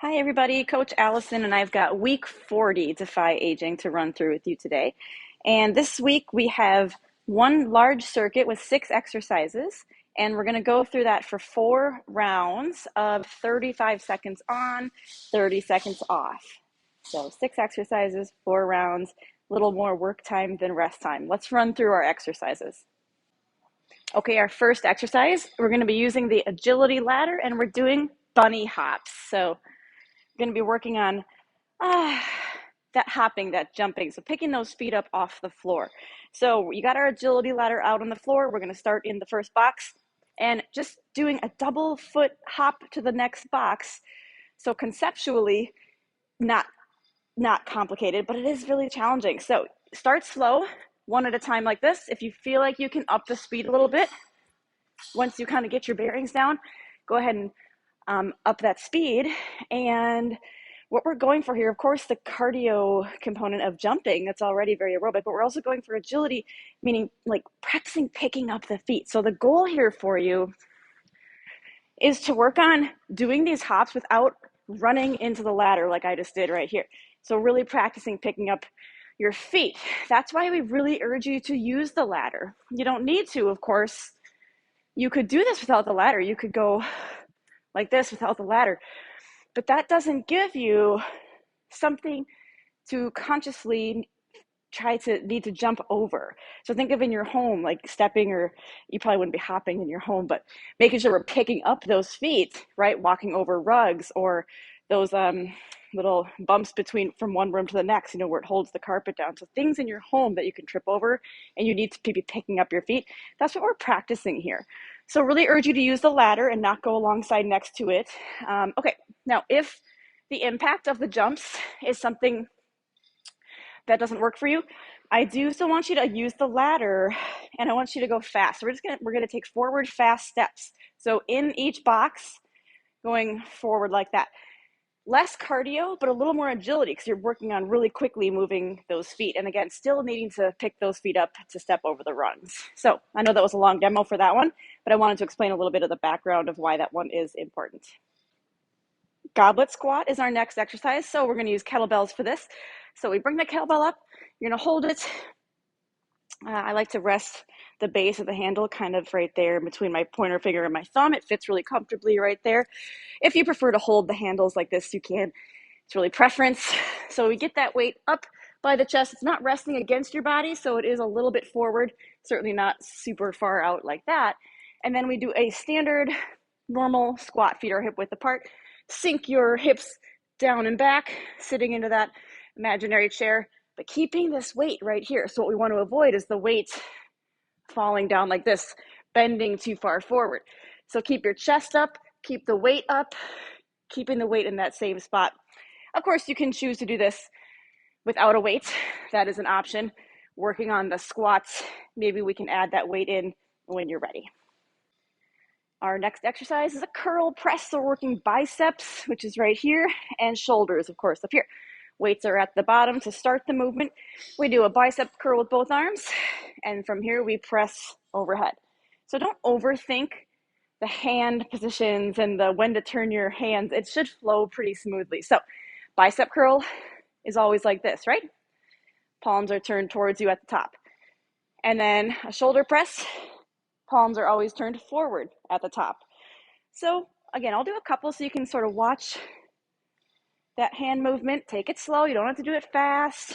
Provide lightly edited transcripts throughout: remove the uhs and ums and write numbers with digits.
Hi, everybody. Coach Allison, and I've got week 40 Defy Aging to run through with you today. And this week we have one large circuit with 6 exercises, and we're going to go through that for 4 rounds of 35 seconds on, 30 seconds off. So 6 exercises, 4 rounds, a little more work time than rest time. Let's run through our exercises. Okay, our first exercise, we're going to be using the agility ladder, and we're doing bunny hops. So going to be working on that hopping, that jumping. So picking those feet up off the floor. So you got our agility ladder out on the floor. We're going to start in the first box and just doing a double foot hop to the next box. So conceptually, not complicated, but it is really challenging. So start slow, one at a time like this. If you feel like you can up the speed a little bit, once you kind of get your bearings down, go ahead and up that speed. And what we're going for here, of course, the cardio component of jumping, that's already very aerobic, but we're also going for agility, meaning like practicing picking up the feet. So the goal here for you is to work on doing these hops without running into the ladder like I just did right here. So really practicing picking up your feet. That's why we really urge you to use the ladder. You don't need to, of course. You could do this without the ladder. You could go like this without the ladder. But that doesn't give you something to consciously need to jump over. So think of in your home, like stepping, or you probably wouldn't be hopping in your home, but making sure we're picking up those feet, right? Walking over rugs or those little bumps from one room to the next, where it holds the carpet down. So things in your home that you can trip over and you need to be picking up your feet. That's what we're practicing here. So really urge you to use the ladder and not go alongside next to it. Okay, now if the impact of the jumps is something that doesn't work for you, I do still want you to use the ladder, and I want you to go fast. So we're gonna take forward fast steps. So in each box, going forward like that. Less cardio, but a little more agility because you're working on really quickly moving those feet. And again, still needing to pick those feet up to step over the rungs. So I know that was a long demo for that one, but I wanted to explain a little bit of the background of why that one is important. Goblet squat is our next exercise. So we're going to use kettlebells for this. So we bring the kettlebell up, you're going to hold it. I like to rest the base of the handle kind of right there between my pointer finger and my thumb. It fits really comfortably right there. If you prefer to hold the handles like this, you can. It's really preference. So we get that weight up by the chest. It's not resting against your body, so it is a little bit forward, certainly not super far out like that. And then we do a standard normal squat, feet are hip width apart. Sink your hips down and back, sitting into that imaginary chair, but keeping this weight right here. So what we want to avoid is the weight falling down like this, bending too far forward. So keep your chest up, keep the weight up, keeping the weight in that same spot. Of course, you can choose to do this without a weight. That is an option. Working on the squats, maybe we can add that weight in when you're ready. Our next exercise is a curl press. So we're working biceps, which is right here, and shoulders, of course, up here. Weights are at the bottom to start the movement. We do a bicep curl with both arms, and from here we press overhead. So don't overthink the hand positions and the when to turn your hands. It should flow pretty smoothly. So bicep curl is always like this, right? Palms are turned towards you at the top. And then a shoulder press, palms are always turned forward at the top. So again, I'll do a couple so you can sort of watch that hand movement. Take it slow. You don't have to do it fast.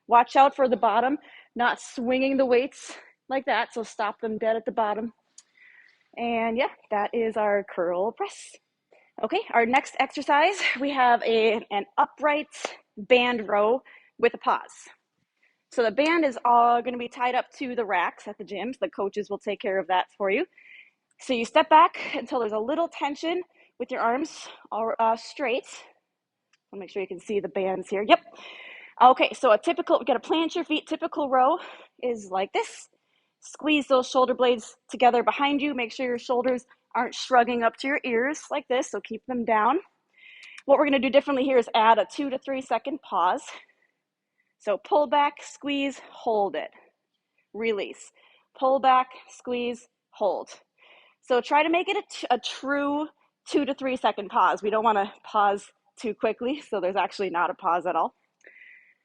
Watch out for the bottom, not swinging the weights like that. So stop them dead at the bottom. And yeah, that is our curl press. Okay, our next exercise, we have an upright band row with a pause. So the band is all going to be tied up to the racks at the gyms. The coaches will take care of that for you. So you step back until there's a little tension with your arms straight. I'll make sure you can see the bands here. Yep. Okay, so we got to plant your feet. Typical row is like this. Squeeze those shoulder blades together behind you. Make sure your shoulders aren't shrugging up to your ears like this, so keep them down. What we're going to do differently here is add a 2 to 3 second pause. So pull back, squeeze, hold it. Release. Pull back, squeeze, hold. So try to make it a true 2 to 3 second pause. We don't want to pause too quickly, so there's actually not a pause at all.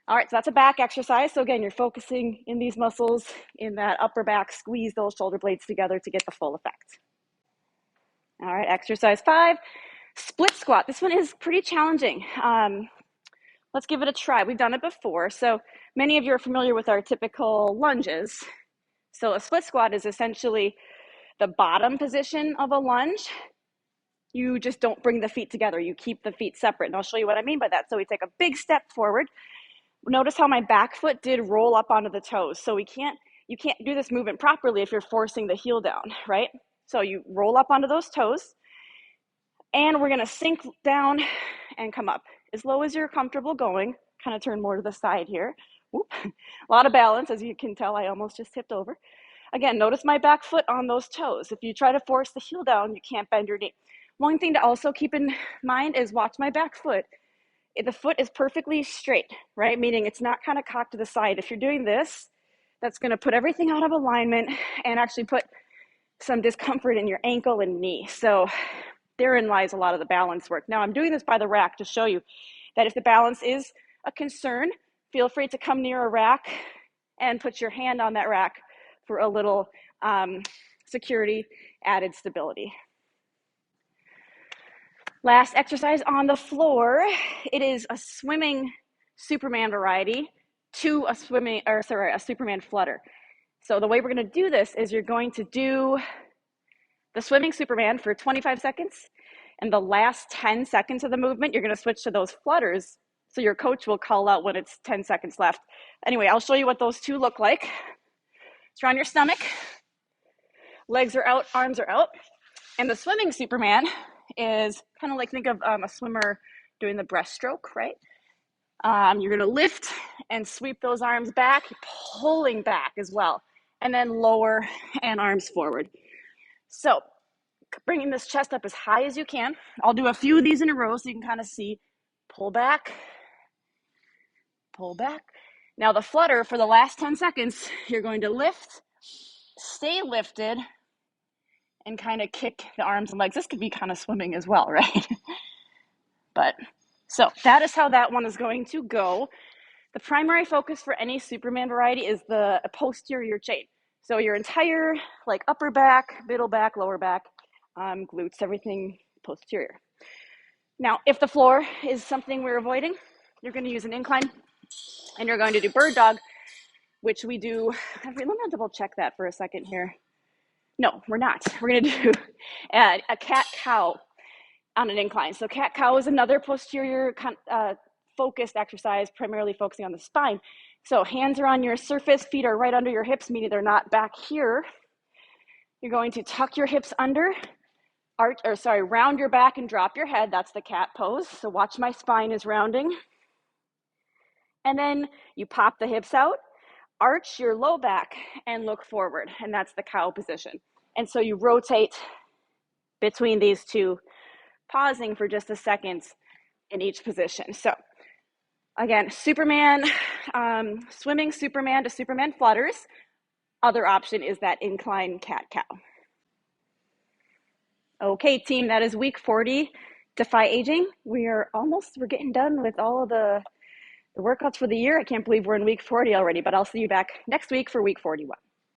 All right, so that's a back exercise. So again, you're focusing in these muscles in that upper back, squeeze those shoulder blades together to get the full effect. All right, exercise 5, split squat. This one is pretty challenging. Let's give it a try. We've done it before. So many of you are familiar with our typical lunges. So a split squat is essentially the bottom position of a lunge. You just don't bring the feet together. You keep the feet separate. And I'll show you what I mean by that. So we take a big step forward. Notice how my back foot did roll up onto the toes. So you can't do this movement properly if you're forcing the heel down, right? So you roll up onto those toes, and we're gonna sink down and come up as low as you're comfortable going. Kind of turn more to the side here. Whoop. A lot of balance, as you can tell. I almost just tipped over. Again, notice my back foot on those toes. If you try to force the heel down, you can't bend your knee. One thing to also keep in mind is watch my back foot. The foot is perfectly straight, right? Meaning it's not kind of cocked to the side. If you're doing this, that's going to put everything out of alignment and actually put some discomfort in your ankle and knee. So therein lies a lot of the balance work. Now I'm doing this by the rack to show you that if the balance is a concern, feel free to come near a rack and put your hand on that rack for a little security, added stability. Last exercise on the floor. It is a swimming Superman variety to a Superman flutter. So the way we're going to do this is you're going to do the swimming Superman for 25 seconds, and the last 10 seconds of the movement, you're going to switch to those flutters. So your coach will call out when it's 10 seconds left. Anyway, I'll show you what those two look like. So you're on your stomach, legs are out, arms are out, and the swimming Superman is kind of like, think of a swimmer doing the breaststroke, right? You're going to lift and sweep those arms back, pulling back as well, and then lower and arms forward. So bringing this chest up as high as you can. I'll do a few of these in a row so you can kind of see. Pull back, pull back. Now the flutter, for the last 10 seconds, you're going to lift, stay lifted, and kind of kick the arms and legs. This could be kind of swimming as well, right? But so that is how that one is going to go. The primary focus for any Superman variety is the posterior chain. So your entire like upper back, middle back, lower back, glutes, everything posterior. Now, if the floor is something we're avoiding, you're going to use an incline, and you're going to do bird dog, which we do. Let me double check that for a second here. No, we're not. We're going to do a cat-cow on an incline. So cat-cow is another posterior focused exercise, primarily focusing on the spine. So hands are on your surface, feet are right under your hips, meaning they're not back here. You're going to tuck your hips under, round your back and drop your head. That's the cat pose. So watch my spine is rounding. And then you pop the hips out, arch your low back and look forward. And that's the cow position. And so you rotate between these two, pausing for just a second in each position. So again, Superman, swimming Superman to Superman flutters. Other option is that incline cat-cow. Okay, team, that is week 40, Defy Aging. We're getting done with all of the workouts for the year. I can't believe we're in week 40 already, but I'll see you back next week for week 41.